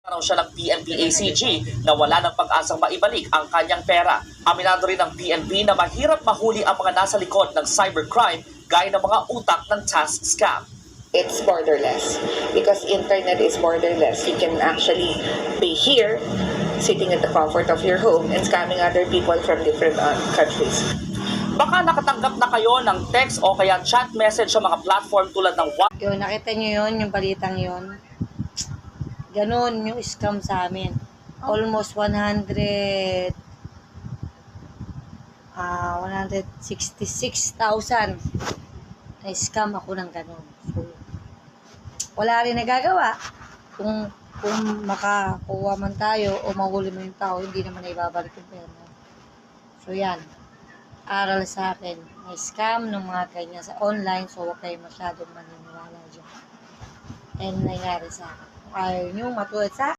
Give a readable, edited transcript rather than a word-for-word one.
Raw siya ng PNP-ACG na wala ng pag-asang maibalik ang kanyang pera. Aminado rin ng PNP na mahirap mahuli ang mga nasa likod ng cybercrime gaya ng mga utak ng task scam. It's borderless because internet is borderless. You can actually be here, sitting at the comfort of your home and scamming other people from different countries. Baka nakatanggap na kayo ng text o kaya chat message sa mga platform tulad ng WhatsApp. Yun, nakita nyo yun, yung balitang yun. Ganun yung scam sa amin. Almost 166,000 na scam ako ng ganun. So, wala rin nagagawa. Kung makakuha man tayo o mahuli mo yung tao, hindi naman na ibabalik yung pera. So, yan. Aral sa akin. May scam ng mga ganyan sa online, so huwag kayo masyadong maniniwala dyan. And nangyari sa akin. Ayaw nyo matulad sa